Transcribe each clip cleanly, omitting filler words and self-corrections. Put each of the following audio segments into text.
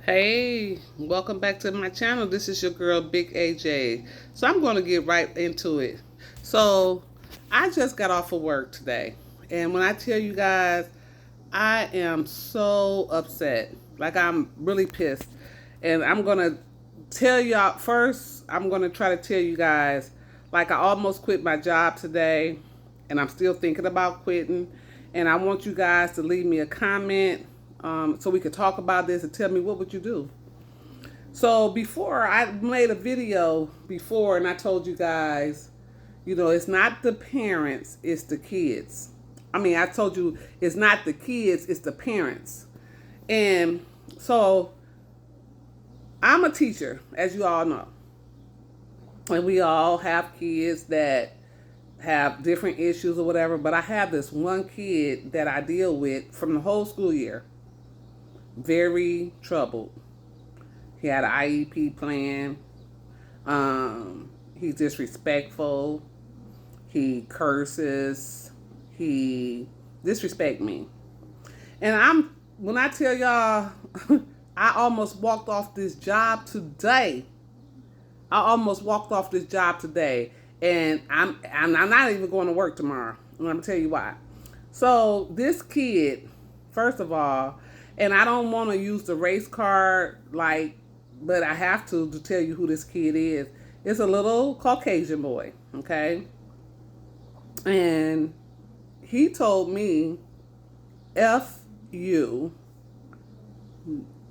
Hey, welcome back to my channel. This is your girl, Big AJ. So I'm going to get right into it. So I just got off of work today. And when I tell you guys, I am so upset. Like, I'm really pissed. And I'm going to tell y'all first, I'm going to try to tell you guys, like, I almost quit my job today. And I'm still thinking about quitting. And I want you guys to leave me a comment so we could talk about this and tell me what would you do. So before I made a video before and I told you guys, it's not the parents, it's the kids. I told you it's not the kids, it's the parents. And so I'm a teacher, as you all know. And we all have kids that have different issues or whatever, but I have this one kid that I deal with from the whole school year. Very troubled. He had an IEP plan. He's disrespectful. He curses. He disrespect me. And when I tell y'all, I almost walked off this job today. And I'm not even going to work tomorrow. And I'm gonna tell you why. So this kid, first of all, and I don't want to use the race card, but I have to tell you who this kid is. It's a little Caucasian boy, okay? And he told me, F you,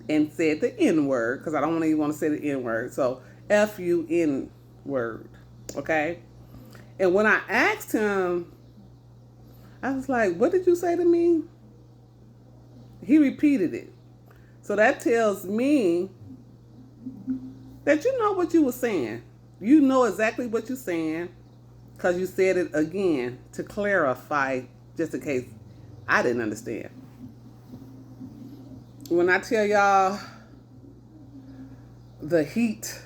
and said the N word, because I don't even want to say the N word. So, F you, N word, okay? And when I asked him, I was like, what did you say to me? He repeated it. So that tells me that you know what you were saying. You know exactly what you're saying because you said it again to clarify, just in case I didn't understand. When I tell y'all the heat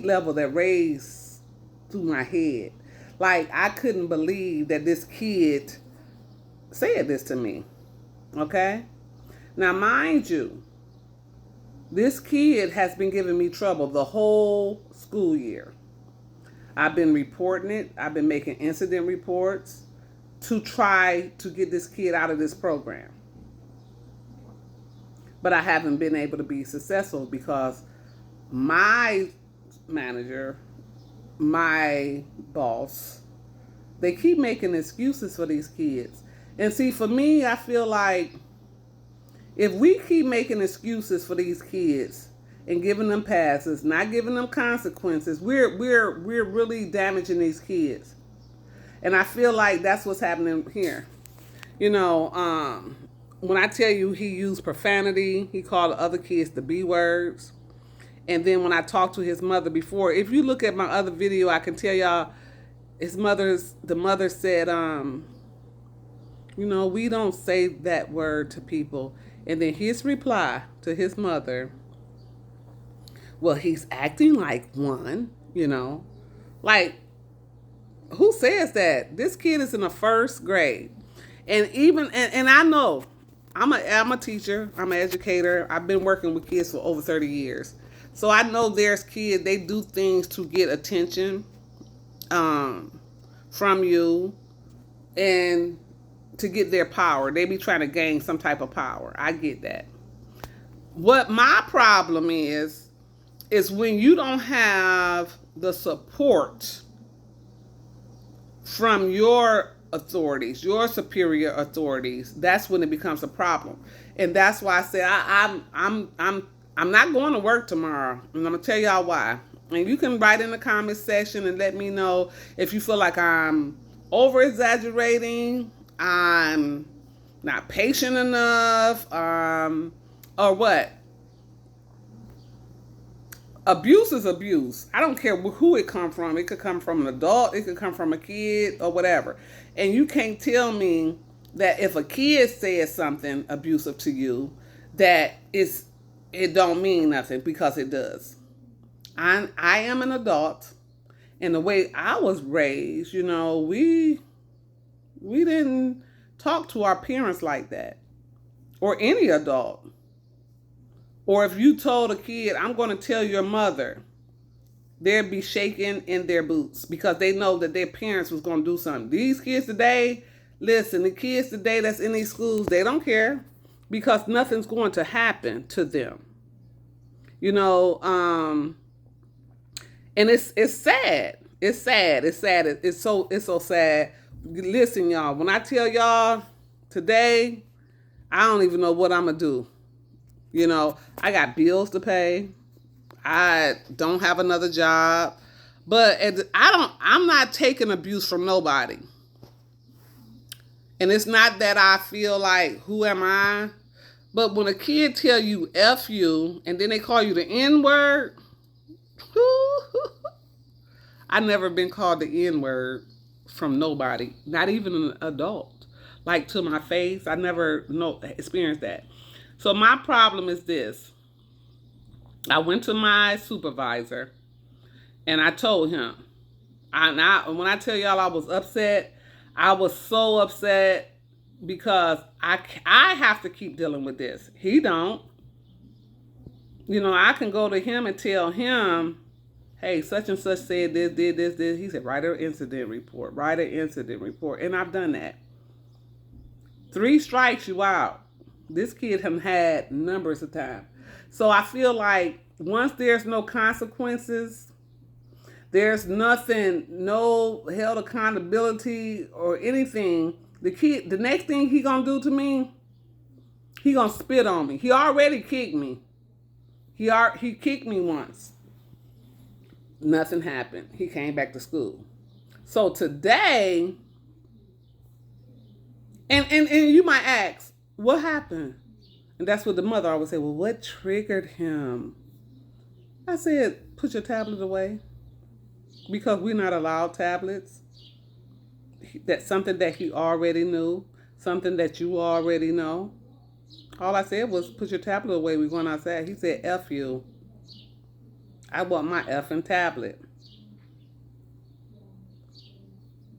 level that raised through my head, like I couldn't believe that this kid said this to me. Okay? Now, mind you, this kid has been giving me trouble the whole school year. I've been reporting it. I've been making incident reports to try to get this kid out of this program. But I haven't been able to be successful because my manager, my boss, they keep making excuses for these kids. And see, for me, I feel like if we keep making excuses for these kids and giving them passes, not giving them consequences, we're really damaging these kids. And I feel like that's what's happening here. When I tell you he used profanity, he called the other kids the B words. And then when I talked to his mother before, if you look at my other video, I can tell y'all the mother said, we don't say that word to people. And then his reply to his mother, well, he's acting like one, Like, who says that? This kid is in the first grade. And I know I'm a teacher, I'm an educator. I've been working with kids for over 30 years. So I know there's kids, they do things to get attention from you and to get their power. They be trying to gain some type of power. I get that. What my problem is when you don't have the support from your authorities, your superior authorities. That's when it becomes a problem, and that's why I said I'm not going to work tomorrow, and I'm gonna tell y'all why. And you can write in the comment section and let me know if you feel like I'm over exaggerating, I'm not patient enough, or what. Abuse is abuse. I don't care who it come from. It could come from an adult, it could come from a kid, or whatever. And you can't tell me that if a kid says something abusive to you, that it don't mean nothing, because it does. I am an adult, and the way I was raised, we didn't talk to our parents like that, or any adult. Or if you told a kid, I'm going to tell your mother, they'd be shaking in their boots because they know that their parents was going to do something. These kids today, listen, the kids today that's in these schools, they don't care because nothing's going to happen to them. You know, and it's sad. It's sad. It's sad. It's so sad. Listen, y'all, when I tell y'all today, I don't even know what I'm gonna do. You know, I got bills to pay. I don't have another job, but I'm not taking abuse from nobody. And it's not that I feel like, who am I? But when a kid tell you F you and then they call you the N word, I never been called the N word from nobody, not even an adult. Like to my face, I never experienced that. So my problem is this. I went to my supervisor and I told him, when I tell y'all I was upset, I was so upset because I have to keep dealing with this. He don't. You know, I can go to him and tell him, hey, such and such said this, did this, this. He said, write an incident report, write an incident report. And I've done that. 3 strikes, you out. This kid have had numbers of times. So I feel like once there's no consequences, there's nothing, no held accountability or anything, the next thing he gonna do to me, he gonna spit on me. He already kicked me. He kicked me once. Nothing happened. He came back to school. So today, and you might ask, what happened? And that's what the mother always said, well, what triggered him? I said, put your tablet away. Because we're not allowed tablets. That's something that he already knew. Something that you already know. All I said was, put your tablet away. We're going outside. He said, F you. I want my effing tablet.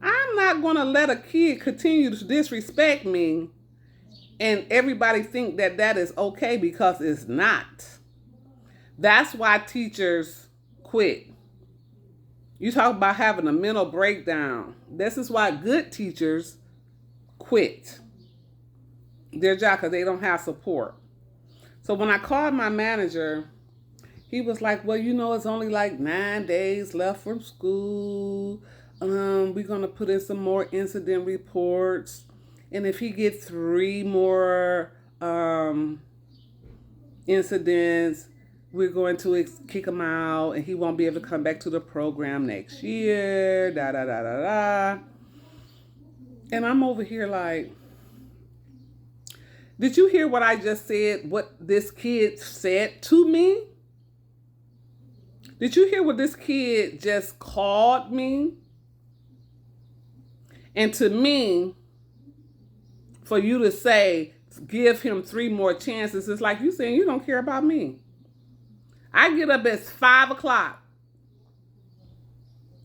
I'm not going to let a kid continue to disrespect me and everybody think that that is okay, because it's not. That's why teachers quit. You talk about having a mental breakdown. This is why good teachers quit their job, because they don't have support. So when I called my manager, he was like, well, you know, it's only like 9 days left from school. We're going to put in some more incident reports. And if he gets 3 more incidents, we're going to kick him out and he won't be able to come back to the program next year. Da, da, da, da, da. And I'm over here like, did you hear what I just said? What this kid said to me? Did you hear what this kid just called me? And to me, for you to say, give him 3 more chances, it's like you saying you don't care about me. I get up at 5 o'clock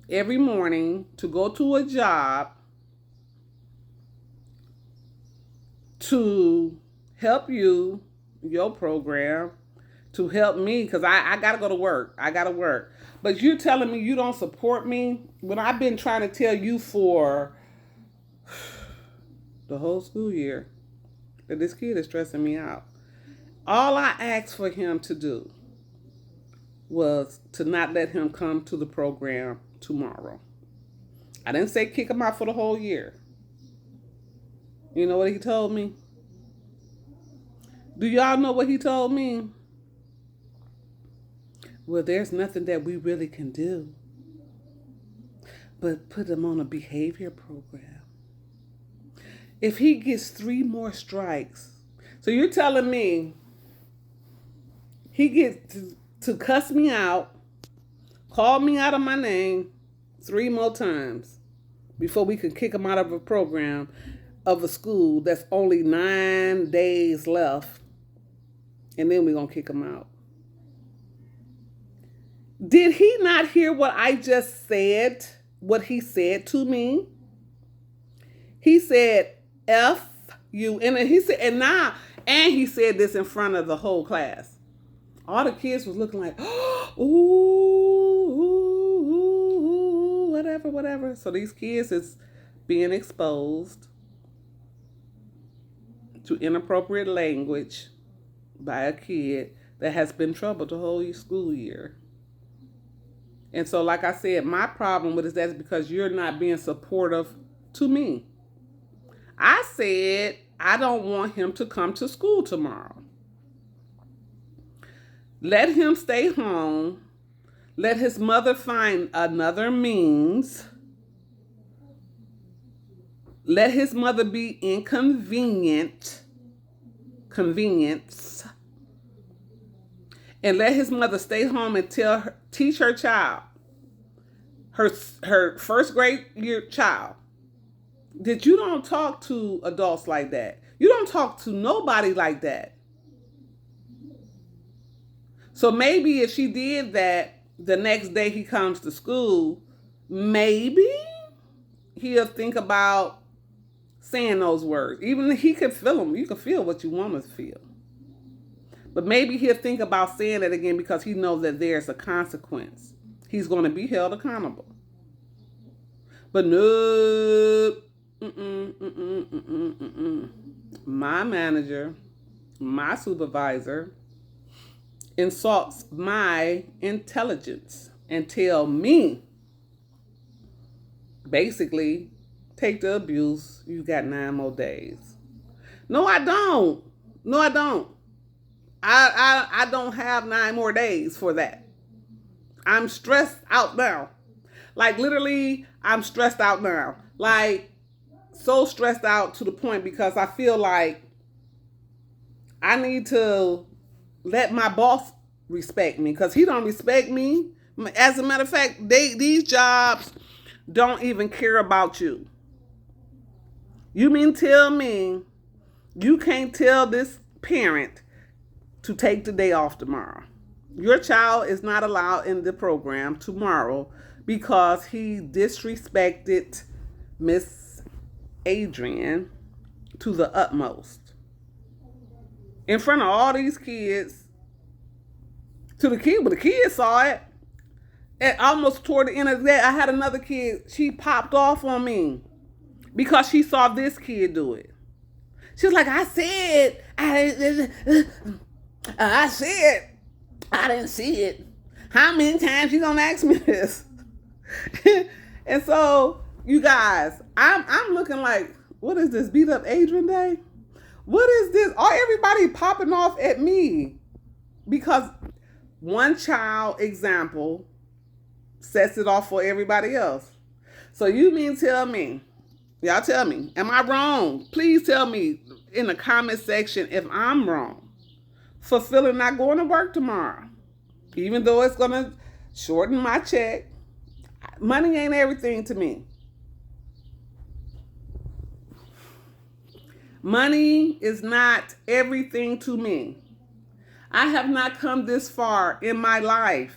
every morning to go to a job to help you, your program, to help me, because I got to go to work. I got to work. But you're telling me you don't support me when I've been trying to tell you for the whole school year that this kid is stressing me out. All I asked for him to do was to not let him come to the program tomorrow. I didn't say kick him out for the whole year. You know what he told me? Do y'all know what he told me? Well, there's nothing that we really can do but put him on a behavior program. If he gets 3 more strikes, so you're telling me he gets to cuss me out, call me out of my name 3 more times before we can kick him out of a program of a school that's only 9 days left, and then we're going to kick him out. Did he not hear what I just said, what he said to me? He said, F you. And he said, and he said this in front of the whole class. All the kids was looking like, ooh, ooh, ooh, ooh, whatever, whatever. So these kids is being exposed to inappropriate language by a kid that has been troubled the whole school year. And so, like I said, my problem with it is because you're not being supportive to me. I said I don't want him to come to school tomorrow. Let him stay home. Let his mother find another means. Let his mother be convenience. And let his mother stay home and teach her child, her first grade year child, that you don't talk to adults like that. You don't talk to nobody like that. So maybe if she did that, the next day he comes to school, maybe he'll think about saying those words. Even if he could feel them. You can feel what you want to feel. But maybe he'll think about saying it again because he knows that there's a consequence. He's going to be held accountable. But no, my manager, my supervisor, insults my intelligence and tell me, basically, take the abuse. You got 9 more days. No, I don't. No, I don't. I don't have 9 more days for that. I'm stressed out now. Like literally, I'm stressed out now. Like so stressed out to the point because I feel like I need to let my boss respect me because he don't respect me. As a matter of fact, these jobs don't even care about you. You mean tell me you can't tell this parent to take the day off tomorrow? Your child is not allowed in the program tomorrow because he disrespected Miss Adrian to the utmost. In front of all these kids, to the kid, but the kids saw it. And almost toward the end of the day, I had another kid, she popped off on me because she saw this kid do it. She was like, I said I didn't see it. How many times you gonna ask me this? And so, you guys, I'm looking like, what is this, beat up Adrian Day? What is this? Everybody popping off at me because one child example sets it off for everybody else. So you mean tell me, y'all tell me, am I wrong? Please tell me in the comment section if I'm wrong for feeling not going to work tomorrow. Even though it's going to shorten my check, money ain't everything to me. Money is not everything to me. I have not come this far in my life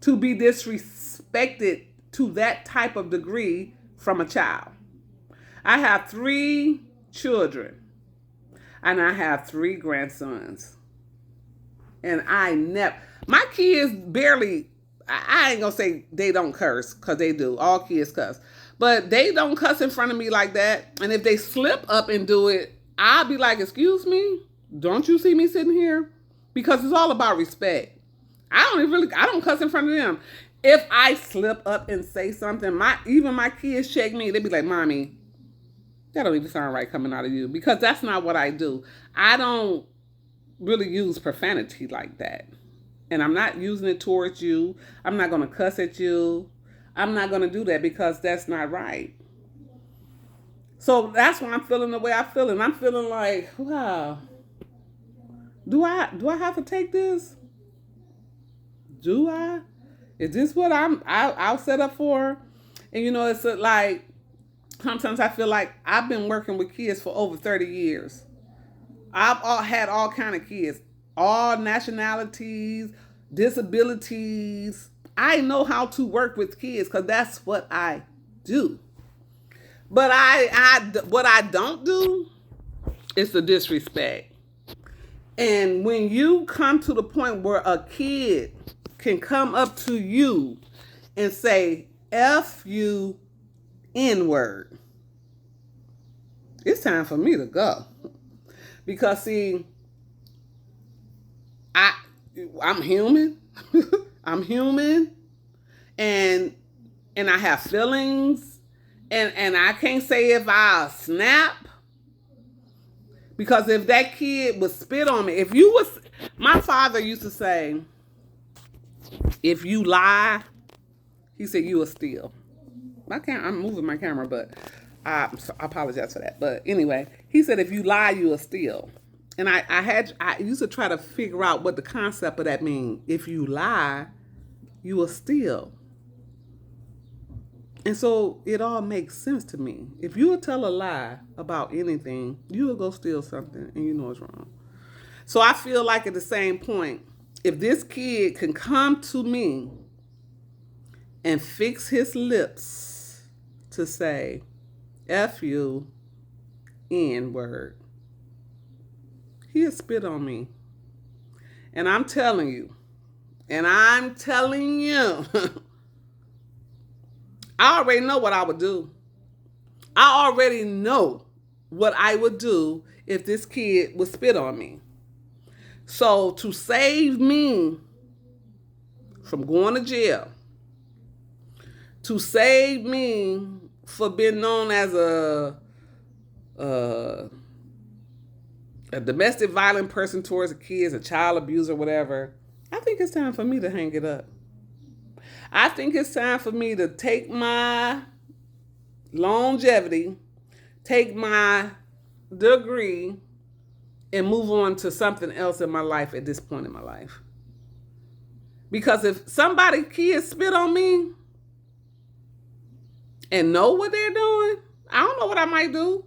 to be disrespected to that type of degree from a child. I have 3 children and I have 3 grandsons. And my kids barely, I ain't gonna say they don't curse, because they do. All kids cuss. But they don't cuss in front of me like that. And if they slip up and do it, I'll be like, excuse me? Don't you see me sitting here? Because it's all about respect. I don't cuss in front of them. If I slip up and say something, even my kids check me. They be like, Mommy, that don't even sound right coming out of you. Because that's not what I do. I don't really use profanity like that. And I'm not using it towards you. I'm not going to cuss at you. I'm not going to do that because that's not right. So that's why I'm feeling the way I feel. And I'm feeling like, wow, do I have to take this? Do I? Is this what I'll set up for? And you know, it's like, sometimes I feel like I've been working with kids for over 30 years. I've had all kind of kids, all nationalities, disabilities. I know how to work with kids because that's what I do. But what I don't do is the disrespect. And when you come to the point where a kid can come up to you and say, F you N-word, it's time for me to go. Because see, I'm human. I'm human. And I have feelings. And I can't say if I'll snap. Because if that kid would spit on me, if you was, my father used to say, if you lie, he said you will steal. I'm moving my camera, but I apologize for that. But anyway, he said if you lie, you will steal. And I used to try to figure out what the concept of that means. If you lie, you will steal. And so it all makes sense to me. If you would tell a lie about anything, you will go steal something and you know it's wrong. So I feel like at the same point, if this kid can come to me and fix his lips to say, F you, N-word, he'll spit on me. And I'm telling you, I already know what I would do. I already know what I would do if this kid would spit on me. So to save me from going to jail, to save me for being known as a domestic violent person towards the kids, a child abuser, whatever, I think it's time for me to hang it up. I think it's time for me to take my longevity, take my degree, and move on to something else in my life at this point in my life. Because if kids spit on me and know what they're doing, I don't know what I might do.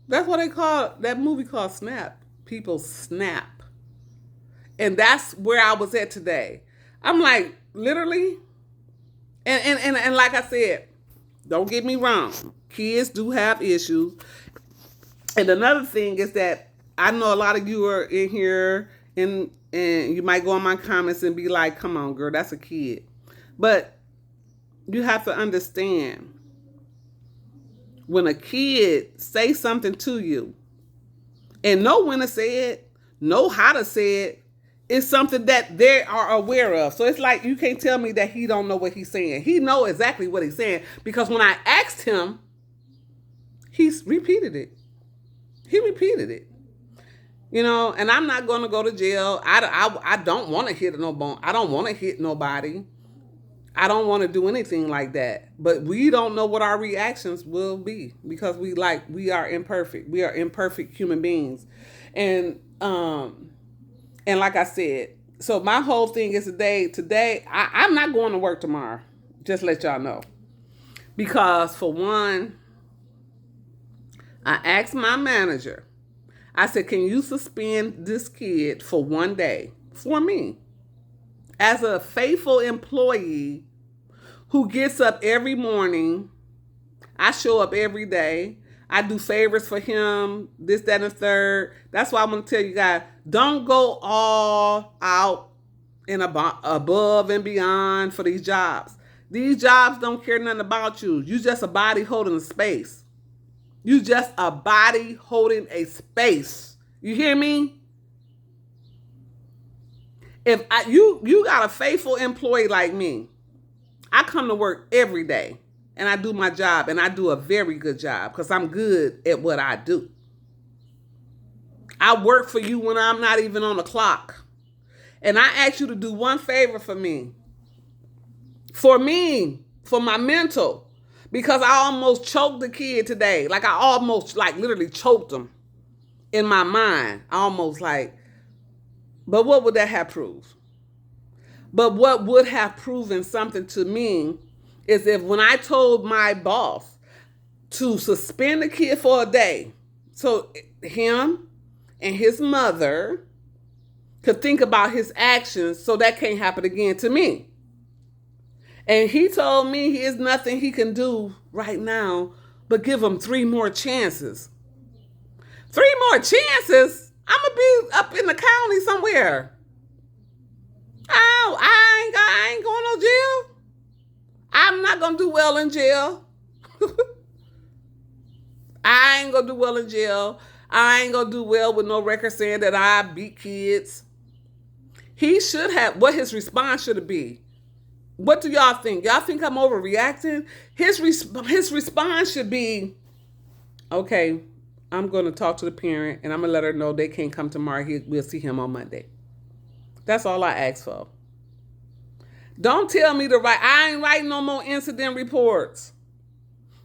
That's what they call that movie called Snap. People snap. And that's where I was at today. I'm like, literally, and like I said, don't get me wrong, kids do have issues. And another thing is that I know a lot of you are in here and you might go on my comments and be like, come on, girl, that's a kid. But you have to understand, when a kid say something to you and know when to say it, know how to say it, it's something that they are aware of. So it's like you can't tell me that he don't know what he's saying. He know exactly what he's saying, because when I asked him, he's repeated it. He repeated it. You know, and I'm not going to go to jail. I don't want to hit no bone. I don't want to hit nobody. I don't want to do anything like that. But we don't know what our reactions will be, because we are imperfect. We are imperfect human beings. And like I said, so my whole thing is today, I'm not going to work tomorrow. Just let y'all know. Because for one, I asked my manager, I said, can you suspend this kid for one day for me? As a faithful employee who gets up every morning, I show up every day. I do favors for him, this, that, and the third. That's why I'm going to tell you guys, don't go all out and above and beyond for these jobs. These jobs don't care nothing about you. You just a body holding a space. You just a body holding a space. You hear me? If you got a faithful employee like me, I come to work every day and I do my job, and I do a very good job because I'm good at what I do. I work for you when I'm not even on the clock. And I ask you to do one favor for me. For me, for my mental. Because I almost choked the kid today. Like I almost literally choked him in my mind. But what would that have proved? But what would have proven something to me is if when I told my boss to suspend the kid for a day, so him and his mother could think about his actions so that can't happen again to me. And he told me there's nothing he can do right now but give him 3 more chances. 3 more chances? I'm going to be up in the county somewhere. Oh, I ain't going to jail. I'm not gonna do well in jail. I ain't gonna do well in jail. I ain't gonna do well with no record saying that I beat kids. He should have, what his response should be. What do y'all think? Y'all think I'm overreacting? His response should be, okay, I'm going to talk to the parent and I'm going to let her know they can't come tomorrow. We'll see him on Monday. That's all I ask for. Don't tell me to write. I ain't writing no more incident reports.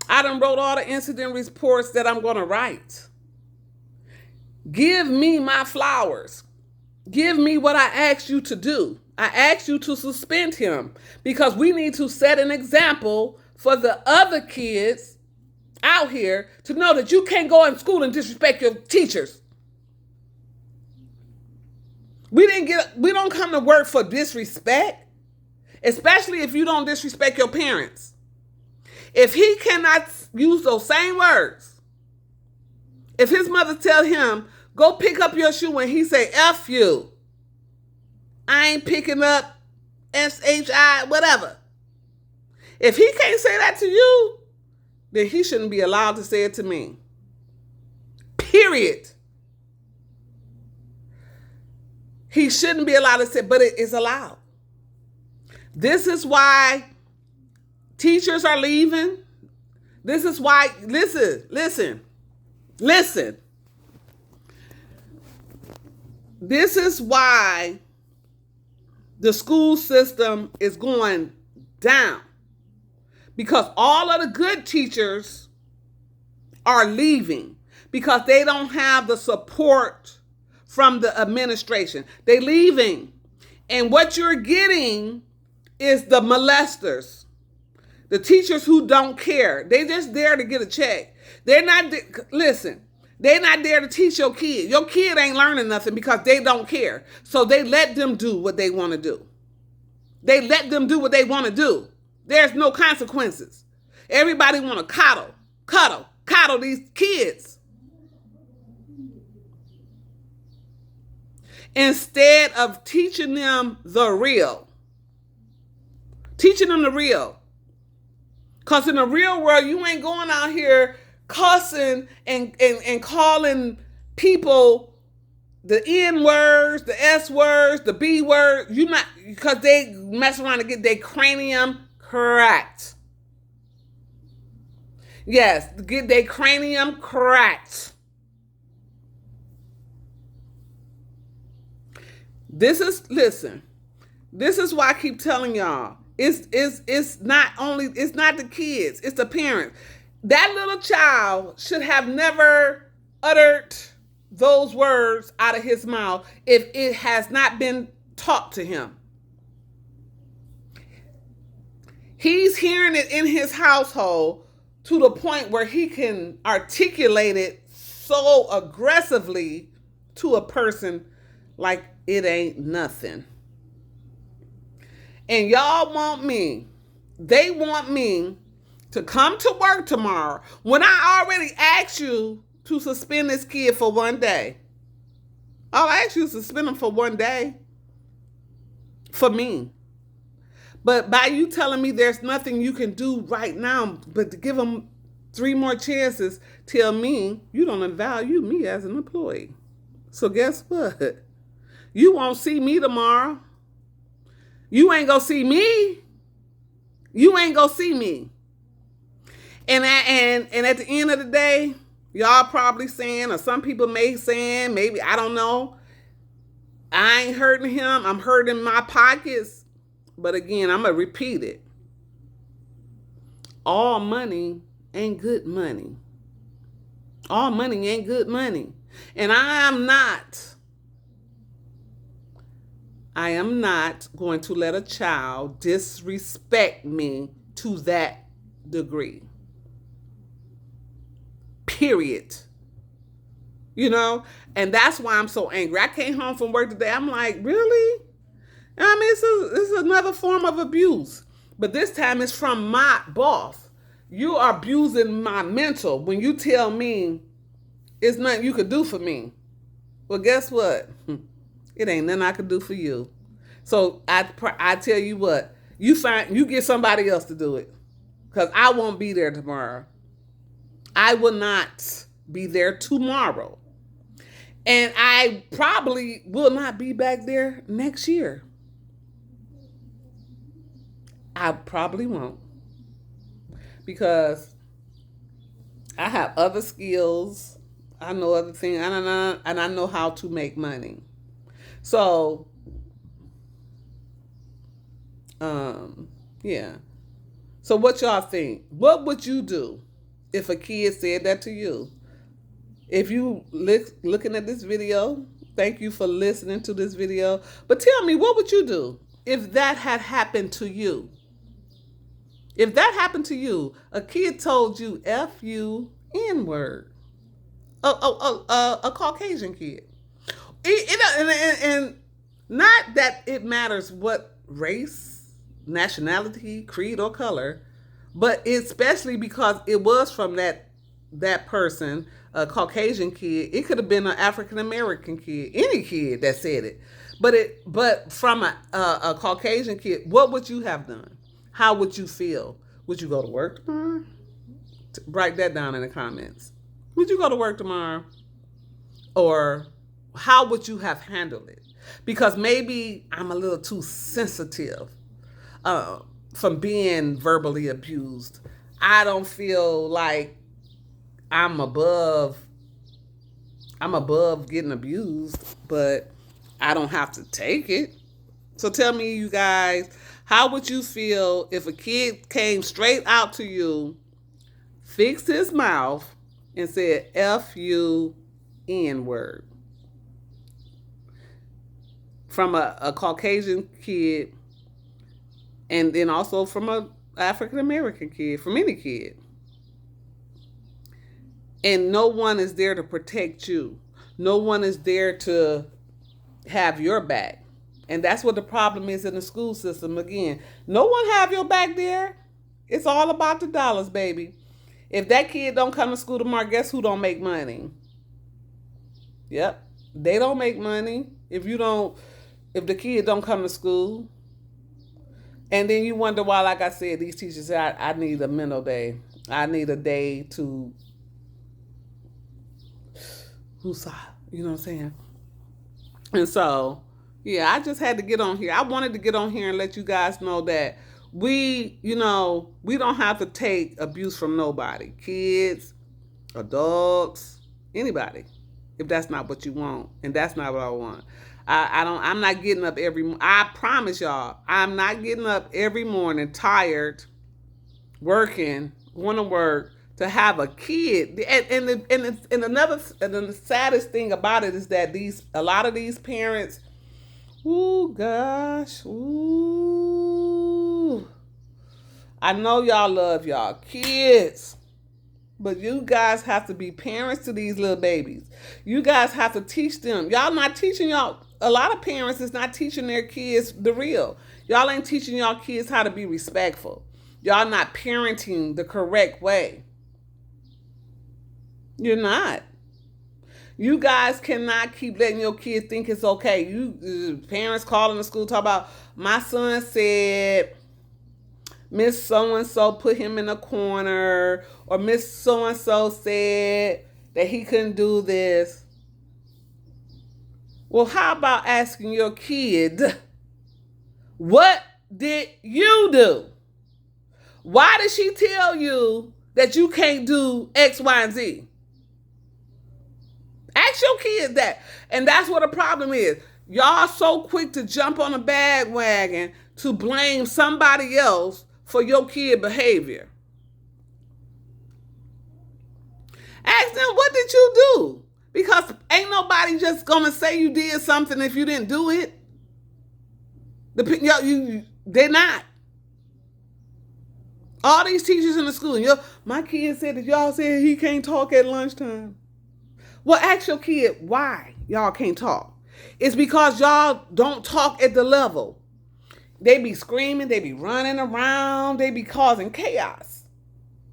I done wrote all the incident reports that I'm going to write. Give me my flowers. Give me what I asked you to do. I asked you to suspend him because we need to set an example for the other kids out here to know that you can't go in school and disrespect your teachers. We don't come to work for disrespect, especially if you don't disrespect your parents. If he cannot use those same words, if his mother tell him, go pick up your shoe and he say, F you, I ain't picking up SHI, whatever. If he can't say that to you, then he shouldn't be allowed to say it to me. Period. He shouldn't be allowed to say, but it is allowed. This is why teachers are leaving. This is why, listen. This is why the school system is going down. Because all of the good teachers are leaving because they don't have the support from the administration. They're leaving. And what you're getting is the molesters. The teachers who don't care. They just there to get a check. They're not, listen, they're not there to teach your kid. Your kid ain't learning nothing because they don't care. So they let them do what they want to do. They let them do what they want to do. There's no consequences. Everybody want to coddle these kids. Instead of teaching them the real. Teaching them the real. Because in the real world, you ain't going out here cussing and calling people the N words, the S words, the B words. You not, because they mess around and get their cranium cracked. Yes, get their cranium cracked. This is why I keep telling y'all, it's not the kids, it's the parents. That little child should have never uttered those words out of his mouth if it has not been taught to him. He's hearing it in his household to the point where he can articulate it so aggressively to a person like it ain't nothing. And y'all want me, they want me to come to work tomorrow when I already asked you to suspend this kid for one day. I'll ask you to suspend him for one day for me. But by you telling me there's nothing you can do right now but to give him 3 more chances, tell me you don't value me as an employee. So guess what? You won't see me tomorrow. You ain't gonna see me. You ain't gonna see me. And at the end of the day, y'all probably saying, or some people may saying, maybe, I don't know, I ain't hurting him. I'm hurting my pockets. But again, I'm going to repeat it. All money ain't good money. All money ain't good money. And I am not going to let a child disrespect me to that degree. Period. You know, and that's why I'm so angry. I came home from work today. I'm like, really? I mean, this is another form of abuse. But this time it's from my boss. You are abusing my mental when you tell me it's nothing you could do for me. Well, guess what? It ain't nothing I can do for you. So I tell you what, you get somebody else to do it, because I won't be there tomorrow. I will not be there tomorrow, and I probably will not be back there next year. I probably won't, because I have other skills. I know other things, and I know how to make money. So, um, yeah. So, what y'all think? What would you do if a kid said that to you? If you looking at this video, thank you for listening to this video. But tell me, what would you do if that had happened to you? If that happened to you, a kid told you "f you" N-word, a Caucasian kid, and not that it matters what race, nationality, creed, or color, but especially because it was from that person, a Caucasian kid. It could have been an African American kid, any kid that said it. But from a Caucasian kid, what would you have done? How would you feel? Would you go to work tomorrow? Write that down in the comments. Would you go to work tomorrow? Or how would you have handled it? Because maybe I'm a little too sensitive from being verbally abused. I don't feel like I'm above getting abused, but I don't have to take it. So tell me, you guys, how would you feel if a kid came straight out to you, fixed his mouth, and said "f you" N-word from a Caucasian kid, and then also from a African American kid, from any kid? And no one is there to protect you. No one is there to have your back. And that's what the problem is in the school system. Again, no one have your back there. It's all about the dollars, baby. If that kid don't come to school tomorrow, guess who don't make money? Yep, they don't make money if the kid don't come to school. And then you wonder why, like I said, these teachers say, I need a mental day. I need a day to woosah. You know what I'm saying? And so, yeah, I just had to get on here. I wanted to get on here and let you guys know that we don't have to take abuse from nobody. Kids, adults, anybody. If that's not what you want. And that's not what I want. I'm not getting up I promise y'all, I'm not getting up every morning tired, working, going to work, to have a kid. And the saddest thing about it is that a lot of these parents, ooh gosh, ooh, I know y'all love y'all kids, but you guys have to be parents to these little babies. You guys have to teach them. Y'all not teaching y'all. A lot of parents is not teaching their kids the real. Y'all ain't teaching y'all kids how to be respectful. Y'all not parenting the correct way. You're not. You guys cannot keep letting your kids think it's okay. You parents calling the school talk about, my son said Miss So-and-so put him in a corner, or Miss So-and-so said that he couldn't do this. Well, how about asking your kid, what did you do? Why did she tell you that you can't do X, Y, and Z? Ask your kid that. And that's what the problem is. Y'all so quick to jump on a bandwagon to blame somebody else for your kid behavior. Ask them, what did you do? Because ain't nobody just gonna say you did something if you didn't do it. They're not. All these teachers in the school, my kid said that y'all said he can't talk at lunchtime. Well, ask your kid why y'all can't talk. It's because y'all don't talk at the level. They be screaming, they be running around, they be causing chaos.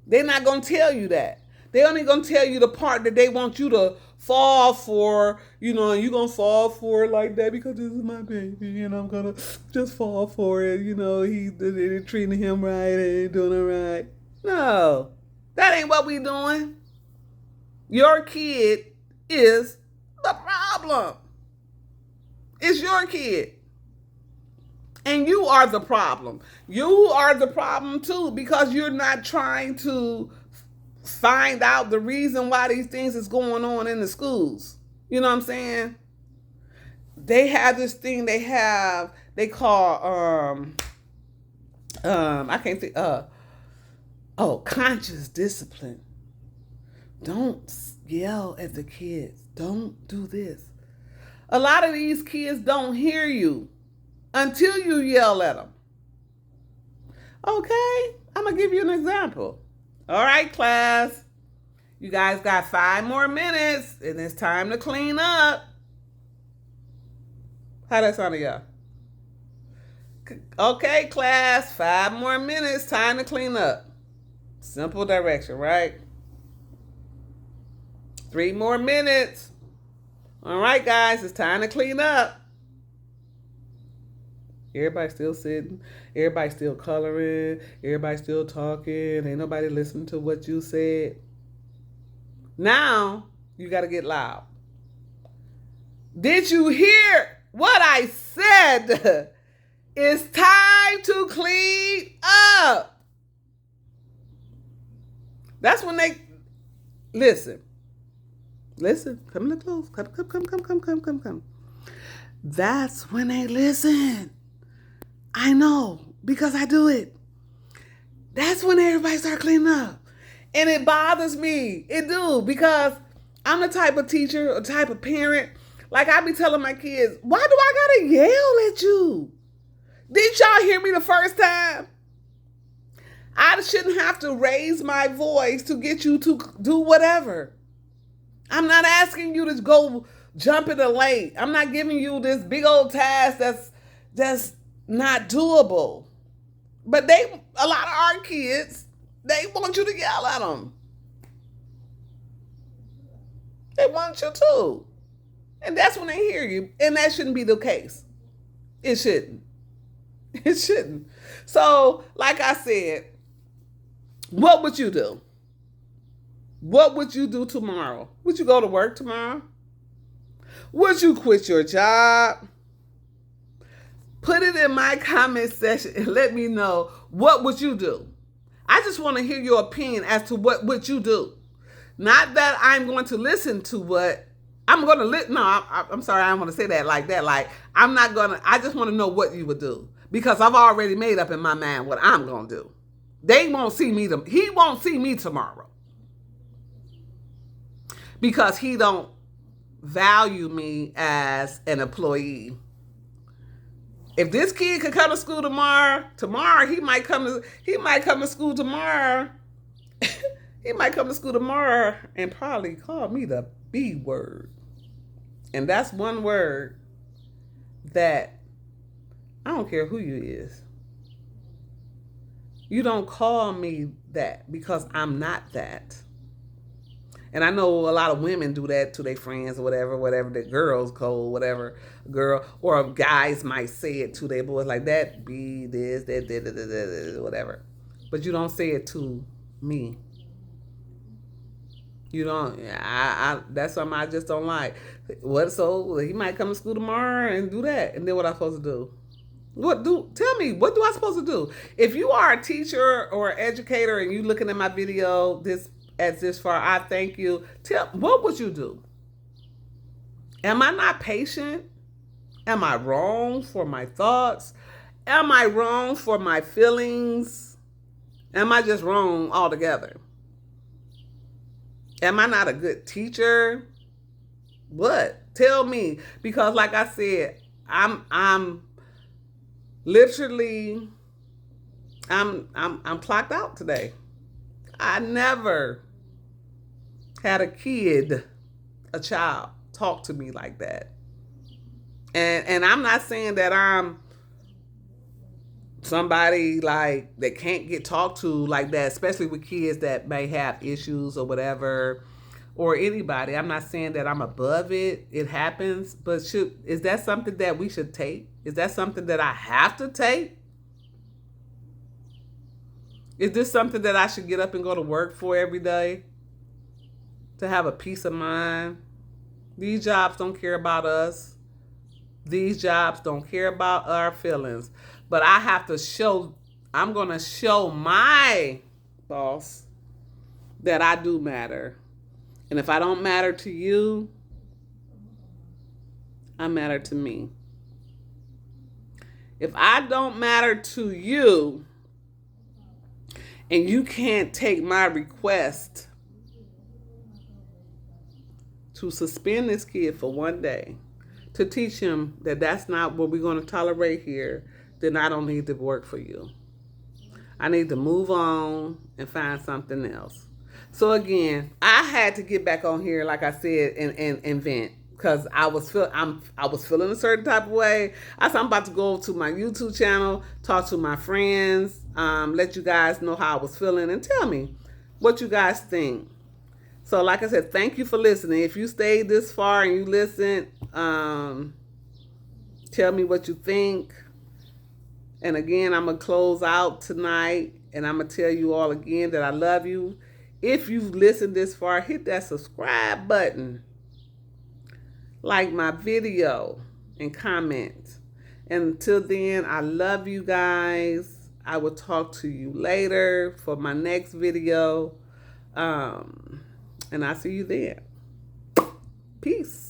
They're not going to tell you that. They're only going to tell you the part that they want you to fall for, and you're going to fall for it like that because this is my baby and I'm going to just fall for it. They're treating him right and ain't doing it right. No, that ain't what we doing. Your kid is the problem. It's your kid. And you are the problem. You are the problem too because you're not trying to find out the reason why these things is going on in the schools. You know what I'm saying? They have this thing they call I can't think conscious discipline. Don't yell at the kids. Don't do this. A lot of these kids don't hear you until you yell at them. Okay, I'm going to give you an example. All right, class. You guys got 5 more minutes, and it's time to clean up. How that sound to y'all? Okay, class, 5 more minutes, time to clean up. Simple direction, right? 3 more minutes. All right, guys, it's time to clean up. Everybody still sitting. Everybody still coloring. Everybody still talking. Ain't nobody listening to what you said. Now, you got to get loud. Did you hear what I said? It's time to clean up. That's when they... Listen. Come a little close. Come. That's when they listen. I know, because I do it. That's when everybody start cleaning up. And it bothers me. It do, because I'm the type of teacher, or type of parent, like I be telling my kids, why do I gotta yell at you? Did y'all hear me the first time? I shouldn't have to raise my voice to get you to do whatever. I'm not asking you to go jump in the lake. I'm not giving you this big old task that's not doable. But a lot of our kids, they want you to yell at them. They want you to. And that's when they hear you. And that shouldn't be the case. It shouldn't. It shouldn't. So, like I said, what would you do? What would you do tomorrow? Would you go to work tomorrow? Would you quit your job? Put it in my comment section and let me know, what would you do? I just want to hear your opinion as to what would you do. Not that I'm going to listen to what I'm going to listen. No, I'm sorry. I don't want to say that like that. Like, I'm not going to, I just want to know what you would do, because I've already made up in my mind what I'm going to do. He won't see me tomorrow, because he don't value me as an employee. If this kid could come to school tomorrow he might come to school tomorrow. He might come to school tomorrow and probably call me the B word. And that's one word that I don't care who you is. You don't call me that, because I'm not that. And I know a lot of women do that to their friends or whatever the girls code, whatever girl, or guys might say it to their boys like that, be this, that, whatever. But you don't say it to me. You don't. That's something I just don't like. What? So he might come to school tomorrow and do that, and then what am I supposed to do? Tell me, what do I supposed to do? If you are a teacher or educator and you looking at my video this far, I thank you. What would you do? Am I not patient? Am I wrong for my thoughts? Am I wrong for my feelings? Am I just wrong altogether? Am I not a good teacher? What? Tell me. Because like I said, I'm literally I'm clocked out today. I never had a child talk to me like that. And I'm not saying that I'm somebody like that can't get talked to like that, especially with kids that may have issues or whatever, or anybody. I'm not saying that I'm above it. It happens, but is that something that we should take? Is that something that I have to take? Is this something that I should get up and go to work for every day to have a peace of mind? These jobs don't care about us. These jobs don't care about our feelings. But I have to show, I'm going to show my boss that I do matter. And if I don't matter to you, I matter to me. If I don't matter to you and you can't take my request to suspend this kid for one day, to teach him that that's not what we're going to tolerate here, then I don't need to work for you. I need to move on and find something else. So again, I had to get back on here, like I said, and vent, because I was feeling a certain type of way. I said I'm about to go to my YouTube channel, talk to my friends, let you guys know how I was feeling, and tell me what you guys think. So like I said, thank you for listening. If you stayed this far and you listened, tell me what you think. And again, I'm going to close out tonight, and I'm going to tell you all again that I love you. If you've listened this far, hit that subscribe button, like my video, and comment. And until then, I love you guys. I will talk to you later for my next video. And I'll see you then. Peace.